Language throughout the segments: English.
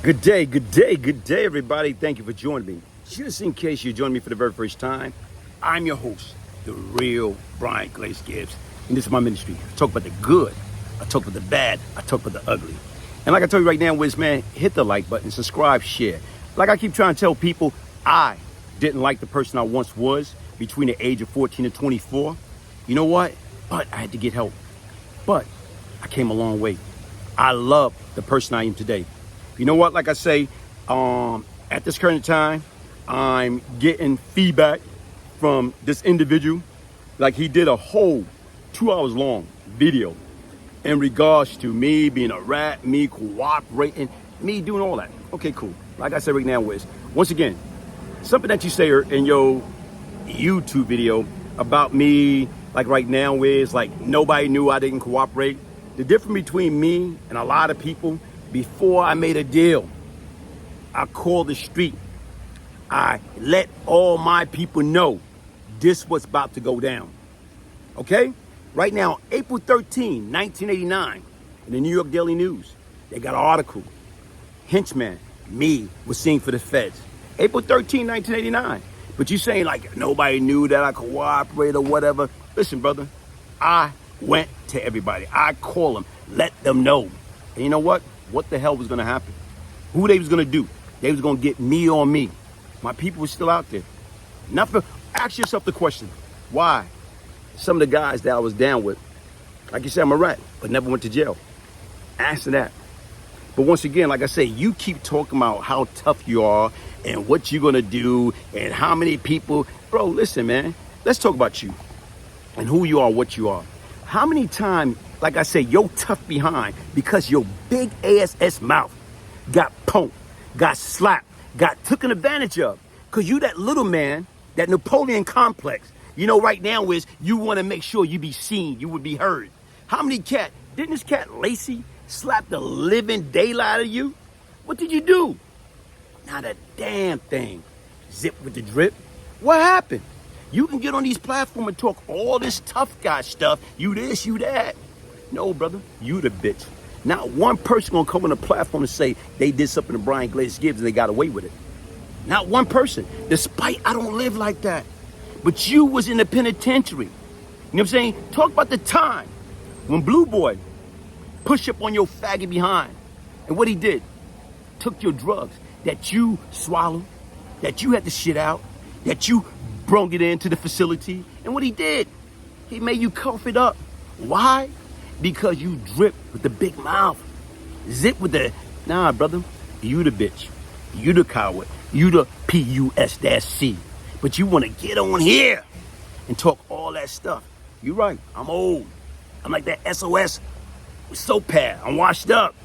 Good day, good day, good day, everybody. Thank you for joining me. Just in case you're joining me for the very first time, I'm your host, the real Bryant GLAZE GIBBS. And this is my ministry. I talk about the good, I talk about the bad, I talk about the ugly. And like I tell you right now, Wiz, man, hit the like button, subscribe, share. Like I keep trying to tell people, I didn't like the person I once was between the age of 14 and 24. You know what? But I had to get help. But I came a long way. I love the person I am today. You know what? Like I say, at this current time, I'm getting feedback from this individual. Like he did a whole 2 hours long video in regards to me being a rat, me cooperating, me doing all that. Okay, cool. Like I said right now, Wiz, once again, something that you say in your YouTube video about me, like right now, is like nobody knew I didn't cooperate. The difference between me and a lot of people, before I made a deal, I called the street. I let all my people know this was about to go down. Okay? Right now, April 13, 1989, in the New York Daily News, they got an article. Henchman, me, was seen for the feds. April 13, 1989. But you saying like nobody knew that I cooperated or whatever. Listen, brother, I went to everybody. I called them, let them know. And you know what? What the hell was going to happen? Who they was going to do? They was going to get me on me. My people were still out there. Ask yourself the question, why some of the guys that I was down with, like you said, I'm a rat, but never went to jail. Answer that. But once again, like I say, you keep talking about how tough you are and what you're going to do and how many people. Bro, listen, man, let's talk about you and who you are, what you are. How many times, like I say, your tough behind, because your big ass mouth got punked, got slapped, got taken advantage of. Because you that little man, that Napoleon complex, you know, right now is you want to make sure you be seen, you would be heard. How many didn't this cat Lacey slap the living daylight out of you? What did you do? Not a damn thing. Zip with the drip. What happened? You can get on these platforms and talk all this tough guy stuff. You this, you that. No, brother, you the bitch. Not one person gonna come on the platform and say they did something to Bryant GLAZE GIBBS and they got away with it. Not one person. Despite I don't live like that. But you was in the penitentiary. You know what I'm saying? Talk about the time when blueboy pushed up on your faggot behind. And what he did, took your drugs that you swallowed, that you had to shit out, that you brung it into the facility. And what he did, he made you cough it up. Why? Because you drip with the big mouth. Zip with the, nah, brother, you the bitch. You the coward. You the P-U-S-C. But you want to get on here and talk all that stuff. You're right, I'm old. I'm like that SOS with soap pad. I'm washed up.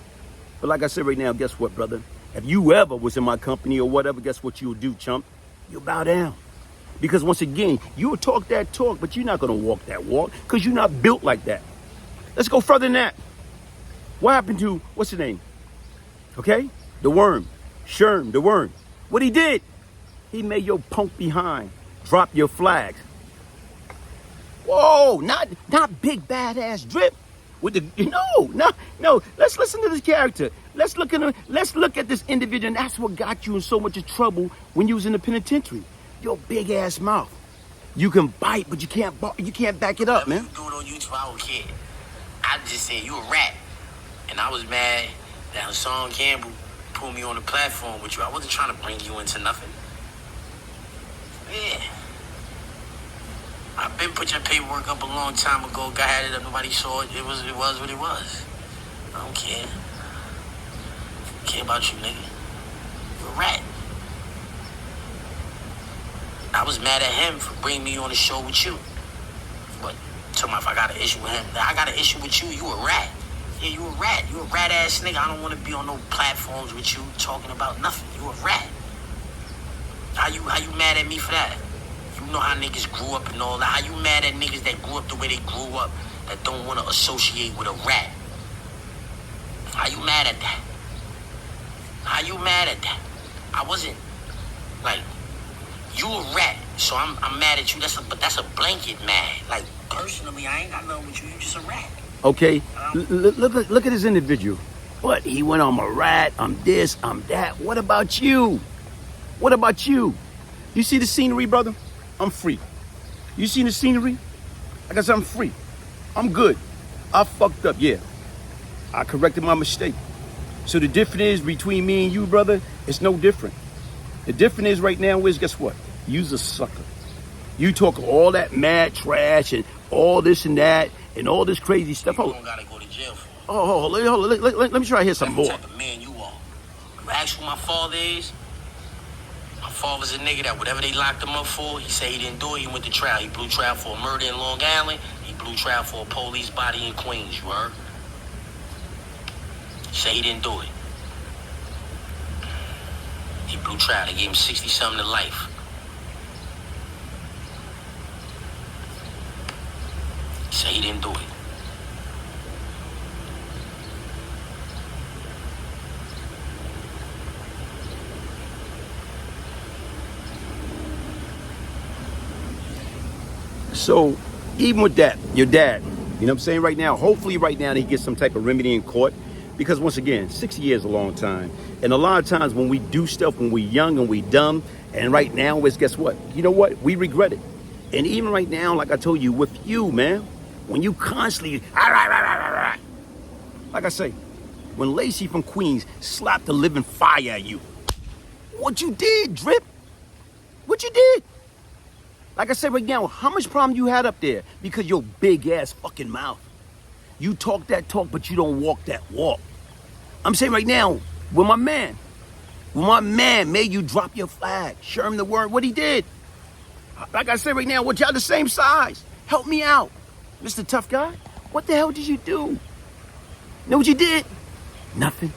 But like I said right now, guess what, brother? If you ever was in my company or whatever, guess what you'll do, chump? You'll bow down. Because once again, you'll talk that talk, but you're not going to walk that walk because you're not built like that. Let's go further than that. What happened to, what's his name? Okay? The worm. Sherm Da Worm. What he did, he made your punk behind drop your flags. Whoa, not big badass drip. With the, no. Let's listen to this character. Let's look at this individual, and that's what got you in so much trouble when you was in the penitentiary. Your big ass mouth. You can bite, but you can't back it up, man. You do it on YouTube, I don't care. I just said you a rat. And I was mad that Hassan Campbell put me on the platform with you. I wasn't trying to bring you into nothing. Yeah. I've been put your paperwork up a long time ago. Guy had it up, nobody saw it. It was what it was. I don't care. I care about you, nigga. You're a rat. I was mad at him for bringing me on the show with you. But tell me if I got an issue with him. I got an issue with you. You a rat. Yeah, you a rat. You a rat ass nigga. I don't want to be on no platforms with you talking about nothing. You a rat. How you mad at me for that? You know how niggas grew up and all that. How you mad at niggas that grew up the way they grew up that don't want to associate with a rat? How you mad at that? How you mad at that? I wasn't like, you a rat, so I'm mad at you. But that's a blanket mad. Like personally, I ain't got nothing with you. You just a rat. Okay, look at this individual. But he went, I'm a rat, I'm this, I'm that. What about you? What about you? You see the scenery, brother? I'm free. You see the scenery? Like I said, I'm free. I'm good. I fucked up, yeah. I corrected my mistake. So the difference is between me and you, brother, it's no different. The difference is right now is, guess what? You's a sucker. You talk all that mad trash and all this and that and all this crazy stuff. You don't gotta go to jail for it. Oh, let me try to hear some more. That's the type of man you are. You ask who my father is? My father's a nigga that whatever they locked him up for, he said he didn't do it, he went to trial. He blew trial for a murder in Long Island. He blew trial for a police body in Queens, you heard? He said he didn't do it. He blew trial. They gave him 60-something to life. He said he didn't do it. So even with that, your dad, you know what I'm saying, right now, hopefully right now he gets some type of remedy in court. Because once again, 60 years is a long time. And a lot of times when we do stuff, when we're young and we dumb, and right now is, guess what? You know what? We regret it. And even right now, like I told you, with you, man, when you constantly, like I say, when Lacey from Queens slapped the living fire at you, what you did, Drip? What you did? Like I said right now, how much problem you had up there? Because your big ass fucking mouth. You talk that talk, but you don't walk that walk. I'm saying right now, when my man made you drop your flag, Sherm Da Worm, what he did. Like I said right now, what y'all the same size? Help me out, Mr. Tough Guy. What the hell did you do? You know what you did? Nothing.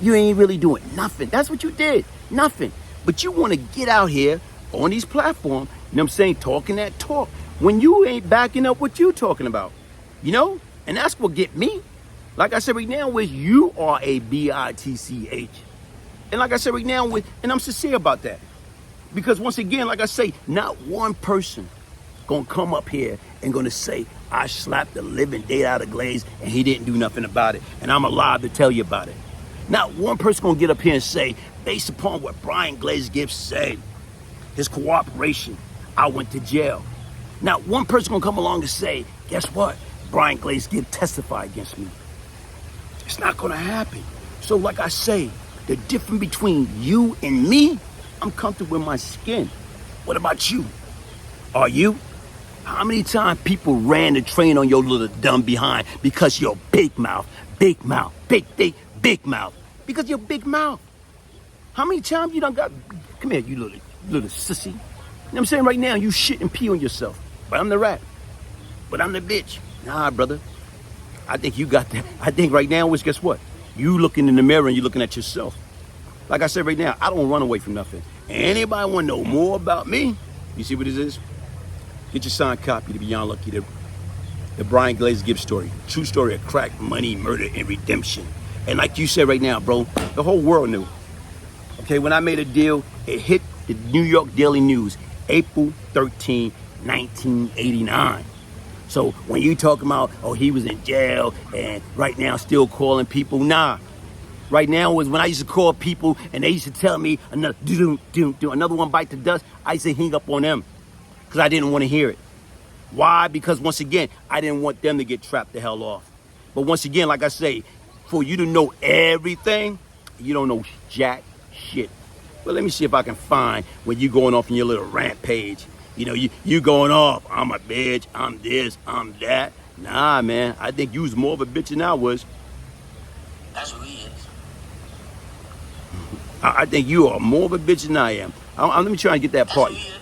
You ain't really doing nothing. That's what you did. Nothing. But you want to get out here on these platforms, you know what I'm saying, talking that talk, when you ain't backing up what you talking about, you know? And that's what get me. Like I said right now, is you are a bitch. And like I said right now, and I'm sincere about that. Because once again, like I say, not one person gonna come up here and gonna say, I slapped the living date out of Glaze and he didn't do nothing about it. And I'm alive to tell you about it. Not one person gonna get up here and say, based upon what Bryant GLAZE GIBBS said, his cooperation, I went to jail. Not one person gonna come along and say, guess what? Bryant GLAZE GIBBS testified against me. It's not gonna happen. So like I say, the difference between you and me, I'm comfortable with my skin. What about you? Are you? How many times people ran the train on your little dumb behind because your big mouth, big mouth. Because your big mouth. How many times you done got, come here, you little sissy. You know what I'm saying? Right now, you shit and pee on yourself. But I'm the rat. But I'm the bitch. Nah, brother. I think you got that. I think right now is, guess what? You looking in the mirror and you looking at yourself. Like I said right now, I don't run away from nothing. Anybody want to know more about me? You see what this is? Get your signed copy to Beyond Lucky, the Bryant GLAZE GIBBS story. True story of crack, money, murder, and redemption. And like you said right now, bro, the whole world knew. Okay, when I made a deal, it hit the New York Daily News, April 13, 1989. So when you talking about, oh, he was in jail and right now still calling people, nah. Right now was when I used to call people and they used to tell me another one bite the dust, I used to hang up on them because I didn't want to hear it. Why? Because once again, I didn't want them to get trapped the hell off. But once again, like I say, for you to know everything, you don't know jack shit. Well, let me see if I can find when you going off in your little rant page. You know, you going off, I'm a bitch, I'm this, I'm that. Nah, man, I think you was more of a bitch than I was. That's who he is. I think you are more of a bitch than I am. Let me try and get that part. That's who he is.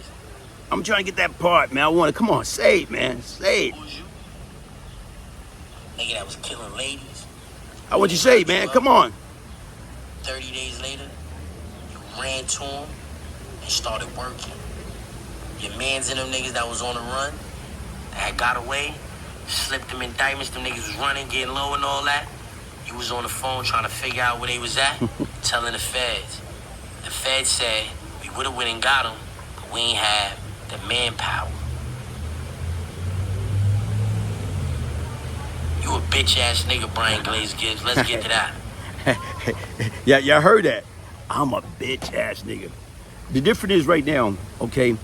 I'm trying to get that part, man. I want to, come on, say it, man, say it. Who was you? Nigga that was killing ladies. I want you to say it, man, come on. 30 days later, you ran to him and started working. Your mans and them niggas that was on the run, that had got away, slipped them indictments, them niggas was running, getting low and all that. You was on the phone trying to figure out where they was at, telling the feds. The feds said, we would've went and got them, but we ain't have the manpower. You a bitch ass nigga, Bryant GLAZE GIBBS. Let's get to that. Yeah, y'all heard that. I'm a bitch ass nigga. The difference is right now, okay,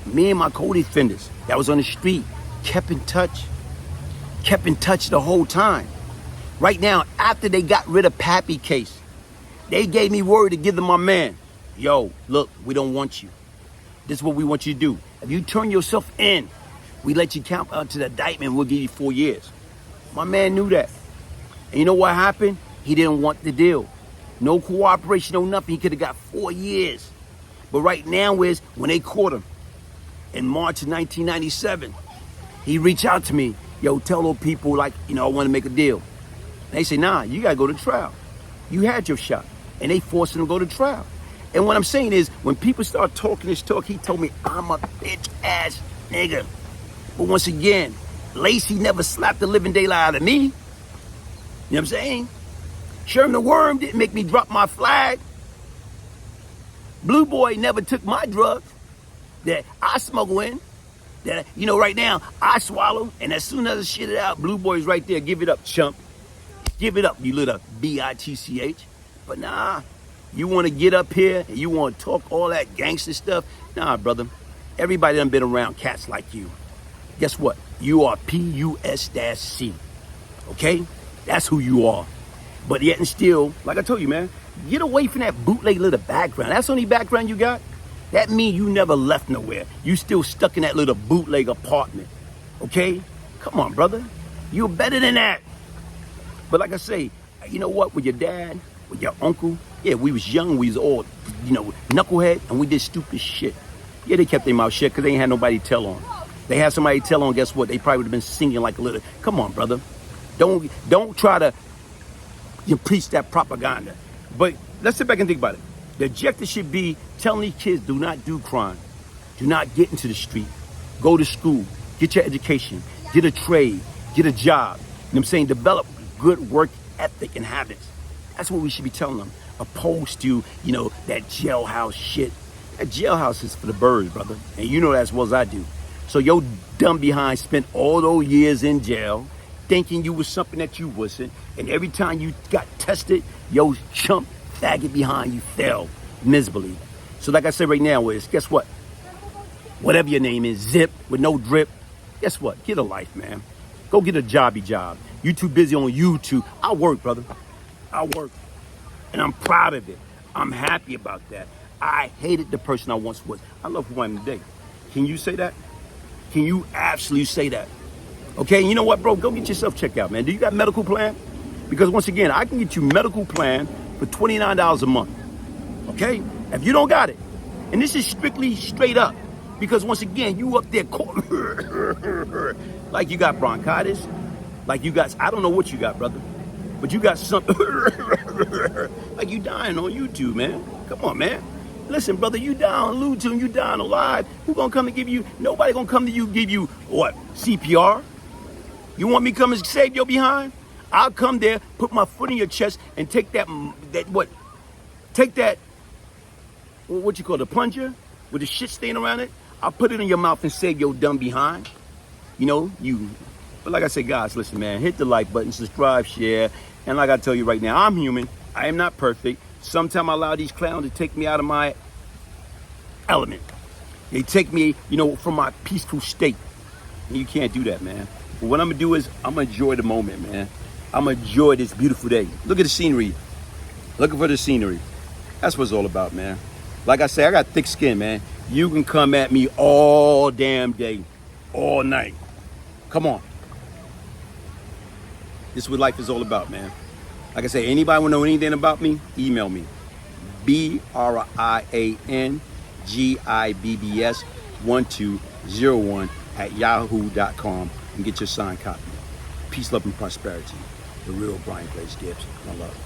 me and my co-defenders that was on the street kept in touch the whole time. Right now, after they got rid of Pappy case, they gave me word to give them my man. Yo, look, we don't want you. This is what we want you to do. If you turn yourself in, we let you count out to the indictment, we'll give you 4 years. My man knew that. And you know what happened? He didn't want the deal. No cooperation, no nothing. He could have got 4 years. But right now is when they caught him in March of 1997, he reached out to me. Yo, tell those people, like, you know, I want to make a deal. And they say, nah, you got to go to trial. You had your shot. And they forced him to go to trial. And what I'm saying is, when people start talking this talk, he told me, I'm a bitch ass nigga. But once again, Lacey never slapped the living daylight out of me. You know what I'm saying? Sherm Da Worm didn't make me drop my flag. Blueboy never took my drugs that I smuggle in. That, you know, right now, I swallow. And as soon as I shit it out, Blueboy's right there. Give it up, chump. Give it up, you little bitch. But nah, you want to get up here and you want to talk all that gangster stuff? Nah, brother. Everybody done been around cats like you. Guess what? You are P-U-S-C. Okay? That's who you are. But yet and still, like I told you, man, get away from that bootleg little background. That's the only background you got? That means you never left nowhere. You still stuck in that little bootleg apartment. Okay? Come on, brother. You're better than that. But like I say, you know what? With your dad, with your uncle, yeah, we was young. We was all, you know, knucklehead, and we did stupid shit. Yeah, they kept their mouth shut because they ain't had nobody to tell on. They had somebody to tell on, guess what? They probably would have been singing like a little. Come on, brother. Don't try to preach that propaganda. But let's sit back and think about it. The objective should be telling these kids, do not do crime. Do not get into the street. Go to school. Get your education. Get a trade. Get a job. You know what I'm saying? Develop good work ethic and habits. That's what we should be telling them. Opposed to, you know, that jailhouse shit. That jailhouse is for the birds, brother. And you know that as well as I do. So your dumb behind spent all those years in jail thinking you was something that you wasn't. And every time you got tested, your chump faggot behind you fell miserably. So like I said right now is, guess what? Whatever your name is, Zip with no drip, guess what? Get a life, man. Go get a jobby job. You too busy on YouTube. I work, brother. I work. And I'm proud of it. I'm happy about that. I hated the person I once was. I love who I am today. Can you say that? Can you absolutely say that? Okay, you know what, bro? Go get yourself checked out, man. Do you got medical plan? Because once again, I can get you medical plan for $29 a month. Okay? If you don't got it, and this is strictly straight up, because once again, you up there like you got bronchitis, like you got, I don't know what you got, brother, but you got something like you dying on YouTube, man. Come on, man. Listen, brother, you down on YouTube, you down alive. Who gonna come and give you, nobody gonna come to you, give you, what, CPR? You want me to come and save your behind? I'll come there, put my foot in your chest, and take that what you call the plunger, with the shit stain around it. I'll put it in your mouth and save your dumb behind. You know, you. But like I said, guys, listen, man, hit the like button, subscribe, share. And like I tell you right now, I'm human. I am not perfect. Sometimes I allow these clowns to take me out of my element. They take me, you know, from my peaceful state. And you can't do that, man. But what I'm going to do is I'm going to enjoy the moment, man. I'm going to enjoy this beautiful day. Look at the scenery. Looking for the scenery. That's what it's all about, man. Like I say, I got thick skin, man. You can come at me all damn day, all night. Come on. This is what life is all about, man. Like I say, anybody want to know anything about me, email me. BRIANGIBBS1201@yahoo.com and get your signed copy. Peace, love, and prosperity. The real Bryant GLAZE GIBBS. My love.